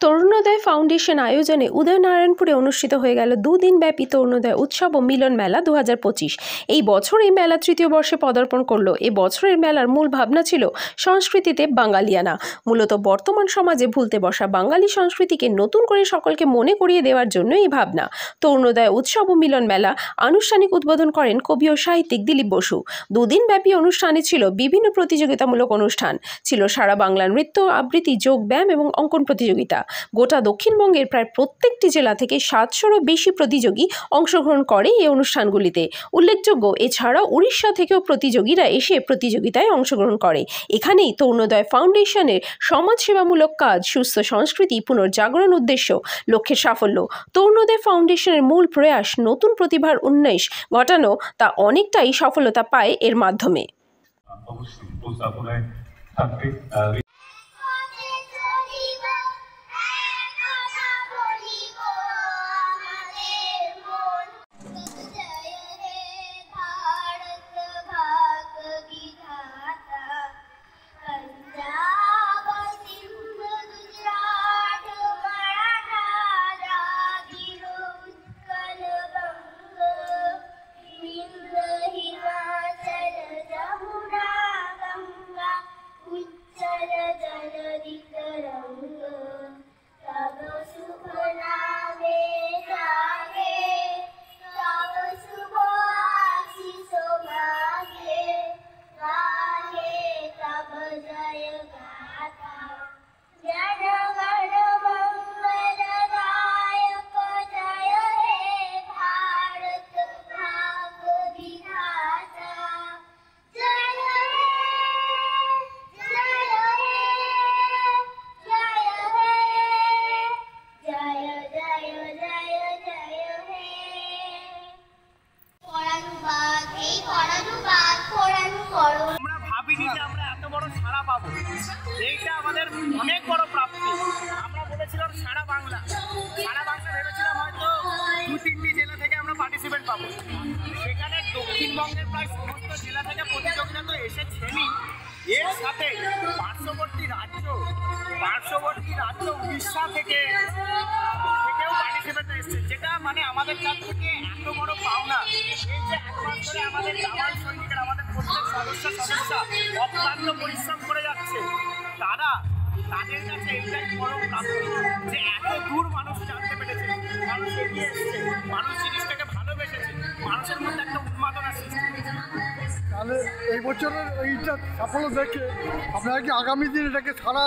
তরুণোদয় foundation আয়োজনে উদয়নারায়ণপুরে অনুষ্ঠিত হয়ে গেল দুদিনব্যাপী তরুণোদয় উৎসব ও মিলন মেলা 2025। এই বছর এই মেলা তৃতীয় বর্ষে পদার্পণ করলো। এ বছরের মেলার মূল ভাবনা ছিল সংস্কৃতিতে বাঙালিয়ানা, মূলত বর্তমান সমাজে ভুলতে বসা বাঙালি সংস্কৃতিকে নতুন করে সকলকে মনে করিয়ে দেওয়ার জন্য এই ভাবনা। তরুণোদয় উৎসব ও মিলন মেলা আনুষ্ঠানিক উদ্বোধন করেন কবি ও সাহিত্যিক দিলীপ বসু। দুদিনব্যাপী অনুষ্ঠানে ছিল বিভিন্ন প্রতিযোগিতামূলক অনুষ্ঠান, ছিল সারা বাংলা নৃত্য, আবৃত্তি, যোগ ব্যায়াম এবং অঙ্কন প্রতিযোগিতা। গোটা দক্ষিণবঙ্গের প্রায় প্রত্যেকটি জেলা থেকে 700-রও বেশি প্রতিযোগী অংশগ্রহণ করে এই অনুষ্ঠানগুলিতে। উল্লেখযোগ্য, এছাড়াও উড়িষ্যা থেকেও প্রতিযোগীরা এসে প্রতিযোগিতায় অংশগ্রহণ করে। এখানেই তরুণোদয় ফাউন্ডেশনের সমাজসেবামূলক কাজ, সুস্থ সংস্কৃতি পুনর্জাগরণ উদ্দেশ্য, লক্ষ্যের সাফল্য। তরুণোদয় ফাউন্ডেশনের মূল প্রয়াস নতুন প্রতিভার উন্মেষ ঘটানো, তা অনেকটাই সফলতা পায় এর মাধ্যমে। এইটা আমাদের অনেক বড় প্রাপ্তি। আমরা বলেছিলাম সারা বাংলা ভেবেছিলাম হয়তো 2-3টি জেলা থেকে আমরা পার্টিসিপেট পাবো। সেখানে দক্ষিণবঙ্গের প্রায় সমস্ত জেলা থেকে প্রতিযোগিতা তো এসেছেনই, এর সাথে পার্শ্ববর্তী রাজ্য উড়িষ্যা থেকেও পার্টিসিপেট এসেছে, যেটা মানে আমাদের কাছ থেকে এত বড় পাওনা। এই যে একমাস ধরে আমাদের জাওয়ান সৈনিকের, আমাদের প্রত্যেক সদস্য অক্লান্ত পরিশ্রম করে যাচ্ছে, তাদের কাছে এইটাই বড় প্রাপ্তি যে এত দূর মানুষ জানতে পেরেছে, মানুষ এগিয়ে এসছে, মানুষ জিনিসটাকে ভালোবেসেছে, মানুষের মধ্যে একটা উন্মাদনা সৃষ্টি হয়েছে। তাহলে এই বছরের এইটা সাফল্য দেখে আপনারা কি আগামী দিন এটাকে সারা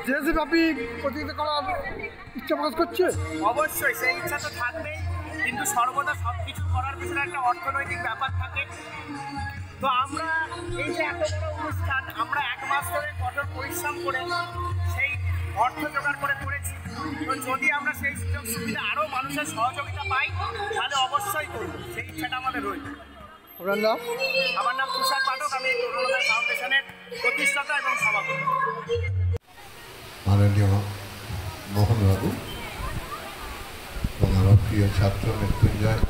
দেশব্যাপী প্রতিযোগিতা করার ইচ্ছা প্রকাশ করছে? অবশ্যই সেই ইচ্ছা তো থাকবেই, কিন্তু সর্বদা সব কিছু করার পিছনে একটা অর্থনৈতিক ব্যাপার থাকে। তো আমরা এই যে এত বড় অনুষ্ঠান, আমরা 1 মাস ধরে কঠোর পরিশ্রম করে সেই অর্থ জোগাড় করেছি। তো যদি আমরা সেই সুযোগ সুবিধা আরও মানুষের সহযোগিতা পাই, তাহলে অবশ্যই করব, সেই ইচ্ছাটা আমাদের রয়েছে। আমার নাম তুষার পাঠক, আমি তরুণোদয় ফাউন্ডেশনের প্রতিষ্ঠাতা এবং সভাপতি। মাননীয় মোহনবাবু এবং আমার প্রিয় ছাত্র মৃত্যুঞ্জয়,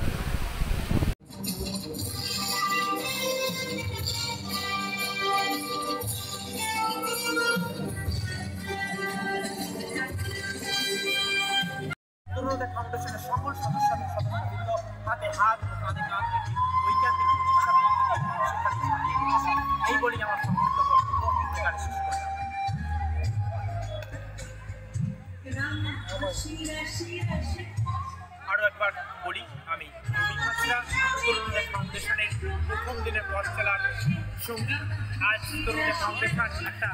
তরুণোদয় ফাউন্ডেশনের সকল সদস্যবৃন্দ হাতে হাত ও কাঁধে কাঁধ রেখে ঐকান্তিক প্রচেষ্টার মধ্যে দিয়ে মানুষের কাছে ছাড়িয়ে দিয়েছে, এই বলেই আমার সংক্ষিপ্ত বক্তব্য এখানে শেষ করলাম। আরও একবার বলি, আমি তরুণোদয় ফাউন্ডেশনের প্রথম দিনের পথ চলার সঙ্গী। আজ তরুণোদয় ফাউন্ডেশন একটা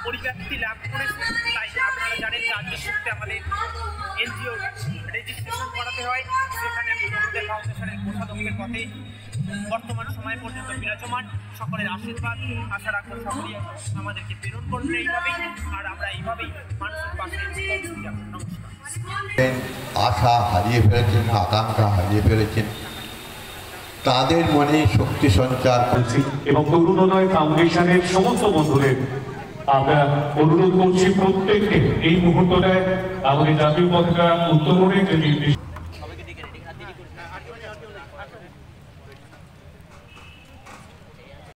পরিব্যাপ্তি লাভ করেছে, তাই আপনারা জানেন যে আজকের সূত্রে আমাদের এনজিও রেজিস্ট্রেশন করাতে হয়। সেখানে আমি তরুণোদয় ফাউন্ডেশনের কোষাধ্যক্ষের পথে বর্তমান সময় পর্যন্ত বিরাজমান। সকলের আশীর্বাদ আশা রাখবো সকলেই আমাদেরকে প্রেরণ করবে এইভাবেই, আর আমরা এইভাবেই মানুষের পাশে পৌঁছে যাব। নমস্কার। আশা হারিয়ে ফেলেছেন, আকাঙ্ক্ষা হারিয়ে ফেলেছেন, তাদের মনে শক্তি সঞ্চার করছি এবং তরুণোদয় ফাউন্ডেশনের সমস্ত বন্ধুদের আমরা অনুরোধ করছি প্রত্যেককে এই মুহূর্তটায় আমাদের জাতীয় পতাকা উত্তোলনের যে নির্দেশ